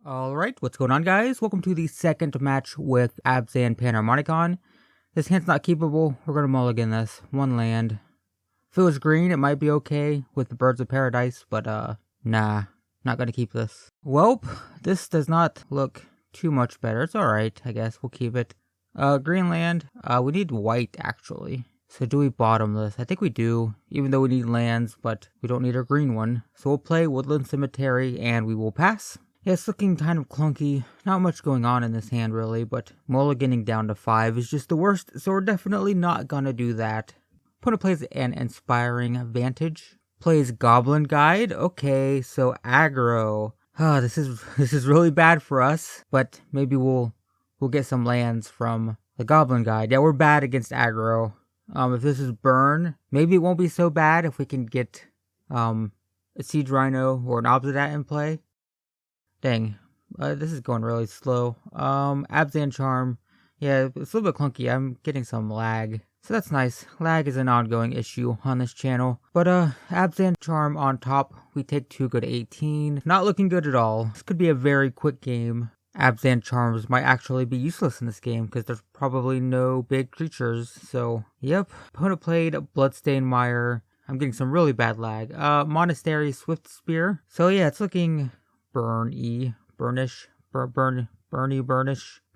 Alright, what's going on, guys? Welcome to the second match with Abzan Panharmonicon. This hand's not keepable. We're going to mulligan this. One land. If it was green, it might be okay with the Birds of Paradise, but nah, not going to keep this. Welp, this does not look too much better. It's alright, I guess. We'll keep it. Green land. We need white, actually. So do we bottom this? I think we do, even though we need lands, but we don't need a green one. So we'll play Woodland Cemetery, and we will pass. Yeah, it's looking kind of clunky. Not much going on in this hand, really, but mulliganing down to 5 is just the worst, so we're definitely not gonna do that. Opponent plays an Inspiring Vantage. Plays Goblin Guide. Okay, so aggro. This is really bad for us, but maybe we'll get some lands from the Goblin Guide. Yeah, we're bad against aggro. If this is burn, maybe it won't be so bad if we can get a Siege Rhino or an Obsidat in play. Dang, this is going really slow. Abzan Charm, yeah, it's a little bit clunky. I'm getting some lag, so that's nice. Lag is an ongoing issue on this channel. But Abzan Charm on top, we take 2, go to 18. Not looking good at all. This could be a very quick game. Abzan Charms might actually be useless in this game because there's probably no big creatures. So, yep. Opponent played Bloodstained Mire. I'm getting some really bad lag. Monastery Swift Spear. So yeah, it's looking burnish. Opponent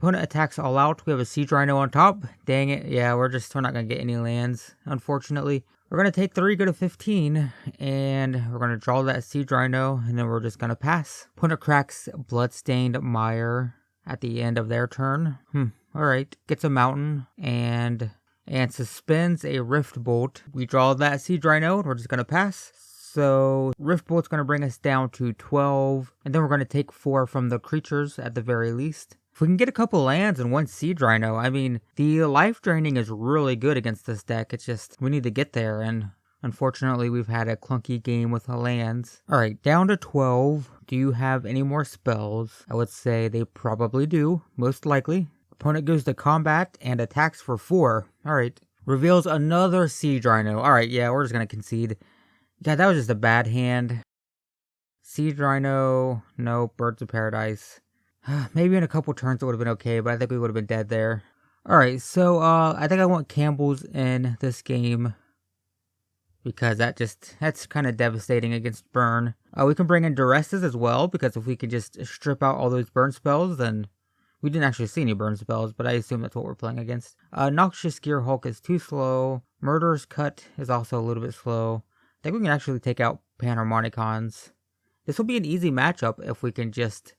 attacks all out. We have a Siege Rhino on top. Dang it. Yeah, we're not gonna get any lands, unfortunately. We're gonna take 3, go to 15, and we're gonna draw that Siege Rhino, and then we're just gonna pass. Opponent cracks Bloodstained Mire at the end of their turn. Alright. Gets a mountain and suspends a Rift Bolt. We draw that Siege Rhino, and we're just gonna pass. So Rift Bolt's gonna bring us down to 12, and then we're gonna take 4 from the creatures at the very least. If we can get a couple lands and 1 Siege Rhino, I mean, the life draining is really good against this deck. It's just, we need to get there, and unfortunately we've had a clunky game with the lands. Alright, down to 12. Do you have any more spells? I would say they probably do, most likely. Opponent goes to combat and attacks for 4. Alright, reveals another Siege Rhino. Alright, yeah, we're just gonna concede. Yeah, that was just a bad hand. Siege Rhino, no, Birds of Paradise. Maybe in a couple turns it would have been okay, but I think we would have been dead there. Alright, so I think I want Campbell's in this game, because that's kind of devastating against burn. We can bring in Duresses as well, because if we can just strip out all those burn spells, then we didn't actually see any burn spells, but I assume that's what we're playing against. Noxious Gearhulk is too slow. Murderous Cut is also a little bit slow. I think we can actually take out Panharmonicons. This will be an easy matchup if we can just,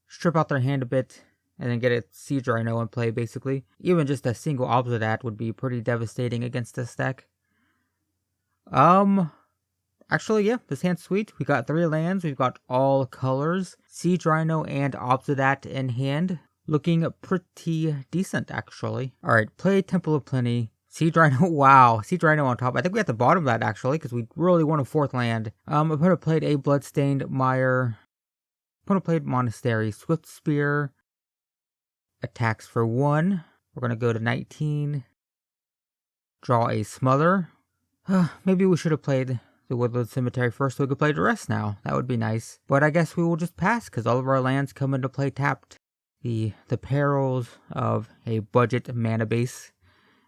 strip out their hand a bit and then get a Siege Rhino in play, basically. Even just a single Obsidat would be pretty devastating against this deck. Actually, yeah, this hand's sweet. We got 3 lands. We've got all colors. Siege Rhino and Obsidat in hand. Looking pretty decent, actually. Alright, play Temple of Plenty. Siege Rhino, wow, Siege Rhino on top. I think we have to bottom that, actually, because we really want a 4th land. Opponent played a Bloodstained Mire. Opponent played Monastery Swift Spear. Attacks for 1. We're going to go to 19. Draw a Smother. Maybe we should have played the Woodland Cemetery first so we could play Duress now. That would be nice. But I guess we will just pass, because all of our lands come into play tapped. The perils of a budget mana base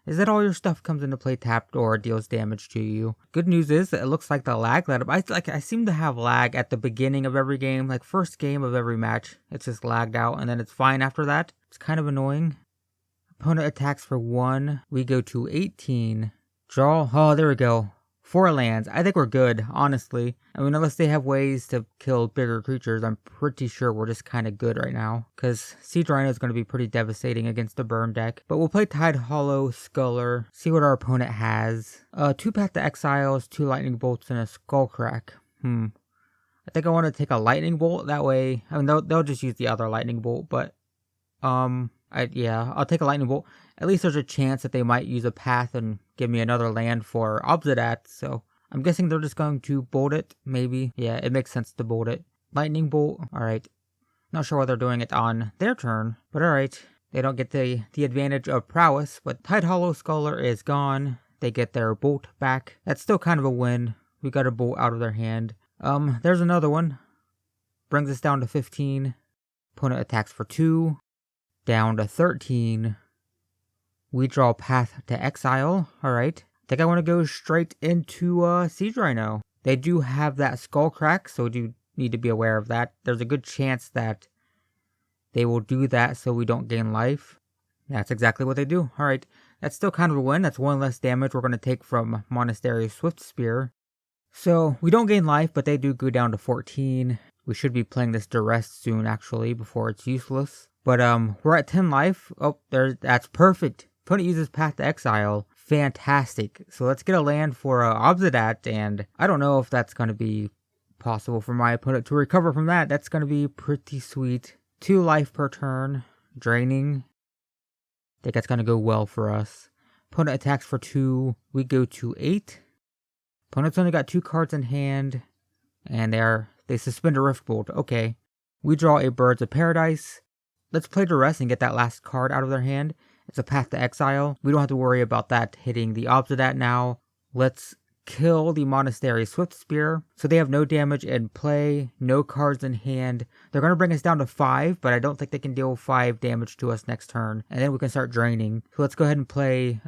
is that all your stuff comes into play tapped or deals damage to you. Good news is that it looks like the lag let up. I seem to have lag at the beginning of every game, like first game of every match. It's just lagged out and then it's fine after that. It's kind of annoying. Opponent attacks for 1. We go to 18. Draw. Oh, there we go. 4 lands. I think we're good, honestly. I mean, unless they have ways to kill bigger creatures, I'm pretty sure we're just kind of good right now. Because Siege Rhino is going to be pretty devastating against the burn deck. But we'll play Tidehollow Sculler, see what our opponent has. 2 Path to Exiles, 2 Lightning Bolts, and a Skullcrack. I think I want to take a Lightning Bolt, that way. I mean, they'll just use the other Lightning Bolt, but I'll take a Lightning Bolt. At least there's a chance that they might use a path and give me another land for Obsidat, so I'm guessing they're just going to bolt it, maybe. Yeah, it makes sense to bolt it. Lightning Bolt, alright. Not sure why they're doing it on their turn, but alright. They don't get the advantage of prowess, but Tidehollow Sculler is gone. They get their bolt back. That's still kind of a win. We got a bolt out of their hand. There's another one. Brings us down to 15. Opponent attacks for 2. Down to 13. We draw Path to Exile. Alright. I think I want to go straight into Siege Rhino. They do have that skull crack, so we do need to be aware of that. There's a good chance that they will do that so we don't gain life. That's exactly what they do. Alright. That's still kind of a win. That's 1 less damage we're going to take from Monastery Swift Spear. So we don't gain life, but they do go down to 14. We should be playing this Duress soon, actually, before it's useless. But we're at 10 life. Oh, that's perfect. Opponent uses Path to Exile. Fantastic. So let's get a land for Obsidat, and I don't know if that's going to be possible for my opponent to recover from that. That's going to be pretty sweet. 2 life per turn. Draining. I think that's going to go well for us. Opponent attacks for 2. We go to 8. Opponent's only got 2 cards in hand, and they suspend a Rift Bolt. Okay. We draw a Birds of Paradise. Let's play Duress and get that last card out of their hand. It's a Path to Exile. We don't have to worry about that hitting the Obsidat now. Let's kill the Monastery Swift Spear. So they have no damage in play, no cards in hand. They're going to bring us down to 5, but I don't think they can deal 5 damage to us next turn. And then we can start draining. So let's go ahead and play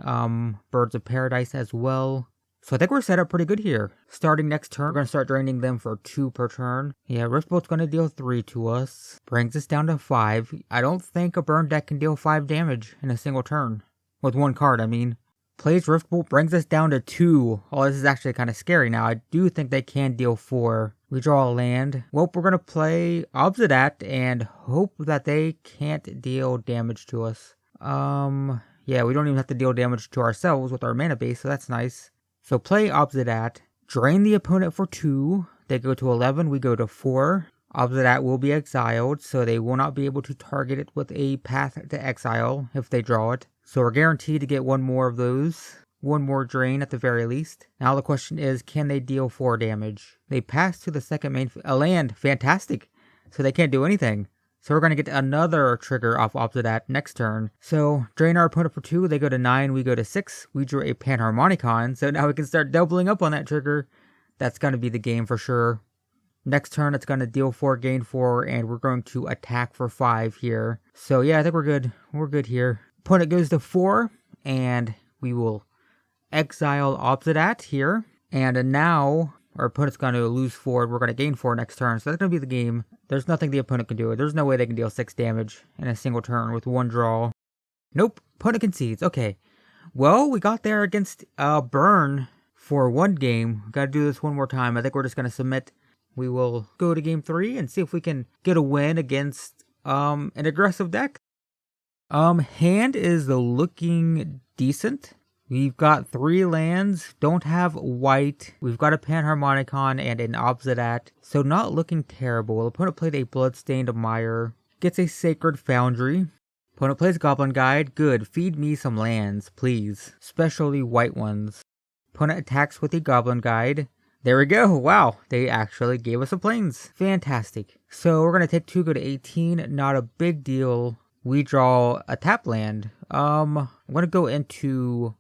Birds of Paradise as well. So I think we're set up pretty good here. Starting next turn, we're going to start draining them for 2 per turn. Yeah, Riftbolt's going to deal 3 to us. Brings us down to 5. I don't think a burn deck can deal 5 damage in a single turn. With 1 card, I mean. Plays Riftbolt, brings us down to 2. Oh, this is actually kind of scary now. I do think they can deal 4. We draw a land. Well, we're going to play Obsidat and hope that they can't deal damage to us. Yeah, we don't even have to deal damage to ourselves with our mana base, so that's nice. So play Obsidat, drain the opponent for 2, they go to 11, we go to 4. Obsidat will be exiled, so they will not be able to target it with a Path to Exile if they draw it. So we're guaranteed to get 1 more of those, 1 more drain at the very least. Now the question is, can they deal 4 damage? They pass to the second main, a land, fantastic. So they can't do anything. So we're going to get another trigger off Abzan next turn. So drain our opponent for 2, they go to 9, we go to 6. We drew a Panharmonicon, so now we can start doubling up on that trigger. That's going to be the game for sure. Next turn, it's going to deal 4, gain 4, and we're going to attack for 5 here. So yeah, I think we're good. We're good here. Opponent goes to 4, and we will exile Abzan here. And now our opponent's going to lose 4, we're going to gain 4 next turn. So that's going to be the game. There's nothing the opponent can do. There's no way they can deal 6 damage in a single turn with 1 draw. Nope, opponent concedes. Okay. Well, we got there against Burn for 1 game. Got to do this 1 more time. I think we're just going to submit. We will go to game 3 and see if we can get a win against an aggressive deck. Hand is looking decent. We've got 3 lands, don't have white. We've got a Panharmonicon and an Abzan, so not looking terrible. Opponent played a Bloodstained Mire, gets a Sacred Foundry. Opponent plays Goblin Guide, good. Feed me some lands, please, especially white ones. Opponent attacks with a Goblin Guide. There we go, wow, they actually gave us a Plains. Fantastic. So we're going to take 2, go to 18, not a big deal. We draw a tap land. I'm going to go into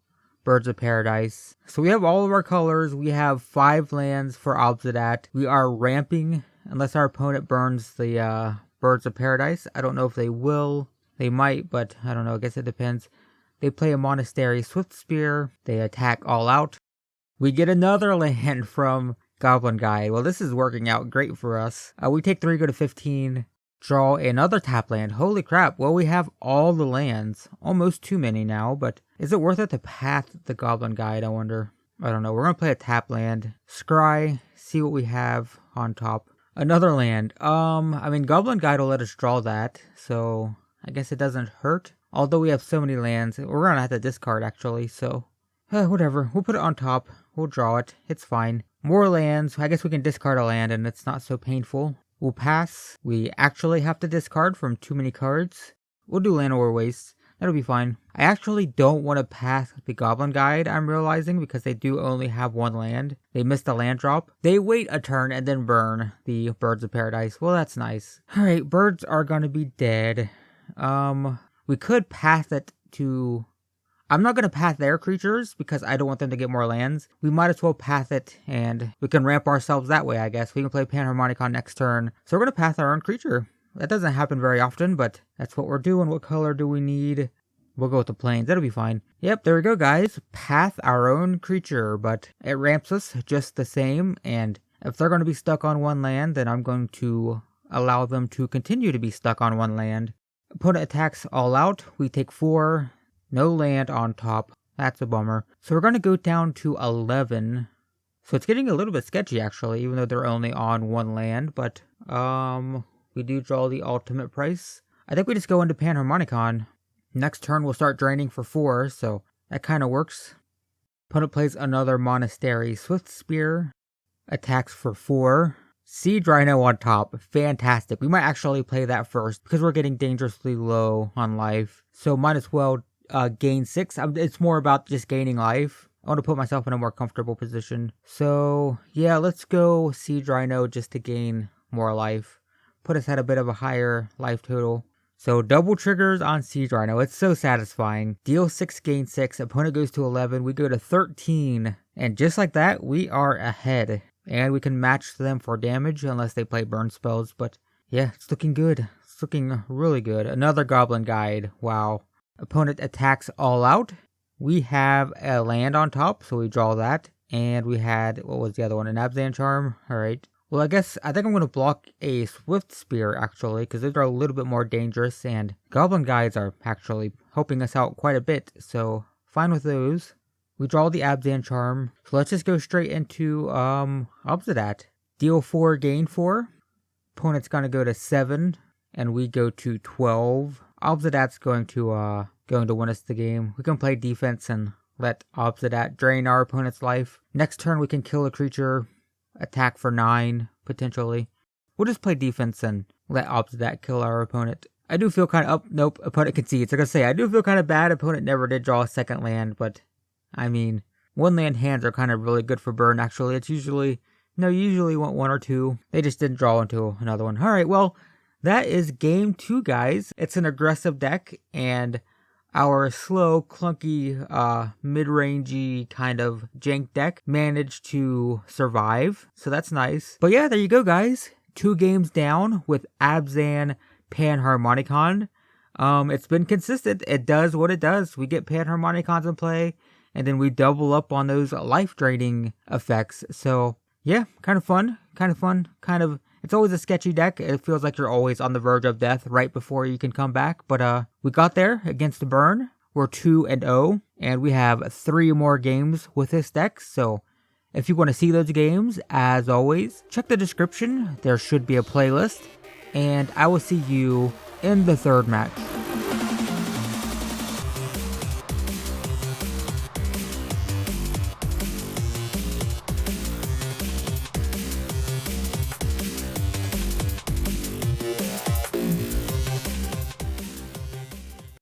Birds of Paradise. So we have all of our colors. We have 5 lands for Abzan. We are ramping unless our opponent burns the Birds of Paradise. I don't know if they will. They might, but I don't know. I guess it depends. They play a Monastery Swift Spear. They attack all out. We get another land from Goblin Guide. Well, this is working out great for us. We take 3, go to 15. Draw another tap land. Holy crap. Well, we have all the lands. Almost too many now, but is it worth it to path the Goblin Guide, I wonder? I don't know. We're going to play a tap land. Scry. See what we have on top. Another land. I mean, Goblin Guide will let us draw that, so I guess it doesn't hurt. Although we have so many lands, we're going to have to discard, actually, so whatever. We'll put it on top. We'll draw it. It's fine. More lands. I guess we can discard a land, and it's not so painful. We'll pass. We actually have to discard from too many cards. We'll do Llanowar Waste. That'll be fine. I actually don't want to pass the Goblin Guide, I'm realizing, because they do only have 1 land. They missed a land drop. They wait a turn and then burn the Birds of Paradise. Well, that's nice. Alright, birds are gonna be dead. We could path it to... I'm not going to path their creatures because I don't want them to get more lands. We might as well path it and we can ramp ourselves that way, I guess. We can play Panharmonicon next turn. So we're going to path our own creature. That doesn't happen very often, but that's what we're doing. What color do we need? We'll go with the plains. That'll be fine. Yep, there we go, guys. Path our own creature, but it ramps us just the same. And if they're going to be stuck on one land, then I'm going to allow them to continue to be stuck on one land. Opponent attacks all out. We take 4. No land on top. That's a bummer. So we're going to go down to 11. So it's getting a little bit sketchy, actually, even though they're only on one land. But we do draw the ultimate price. I think we just go into Panharmonicon. Next turn, we'll start draining for 4, so that kind of works. Opponent plays another Monastery. Swift Spear attacks for 4. Siege Rhino on top. Fantastic. We might actually play that first because we're getting dangerously low on life. So might as well gain 6. It's more about just gaining life. I want to put myself in a more comfortable position. So yeah, let's go Siege Rhino just to gain more life. Put us at a bit of a higher life total. So double triggers on Siege Rhino. It's so satisfying. Deal 6, gain 6. Opponent goes to 11. We go to 13. And just like that, we are ahead. And we can match them for damage unless they play burn spells. But yeah, it's looking good. It's looking really good. Another Goblin Guide. Wow. Opponent attacks all out. We have a land on top, so we draw that. And we had, what was the other one? An Abzan Charm. Alright. Well, I think I'm going to block a Swift Spear, actually, because those are a little bit more dangerous, and Goblin Guides are actually helping us out quite a bit, so fine with those. We draw the Abzan Charm, so let's just go straight into Obsidat. Deal 4, gain 4. Opponent's going to go to 7, and we go to 12. Obsidat's going to win us the game. We can play defense and let Obsidat drain our opponent's life. Next turn, we can kill a creature. Attack for 9, potentially. We'll just play defense and let Obsidat kill our opponent. I do feel kind of... nope, opponent concedes. Like I say, I do feel kind of bad. Opponent never did draw a second land, but... I mean, 1 land hands are kind of really good for burn, actually. It's usually... no, you usually want 1 or 2. They just didn't draw into another one. Alright, well, that is game 2, guys. It's an aggressive deck, and... our slow, clunky, mid-rangey kind of jank deck managed to survive, so that's nice. But yeah, there you go, guys. 2 games down with Abzan Panharmonicon. It's been consistent. It does what it does. We get Panharmonicons in play, and then we double up on those life-draining effects. So yeah, kind of fun. It's always a sketchy deck. It feels like you're always on the verge of death right before you can come back. But we got there against the burn. We're 2-0, and we have 3 more games with this deck. So if you want to see those games, as always, check the description. There should be a playlist. And I will see you in the 3rd match.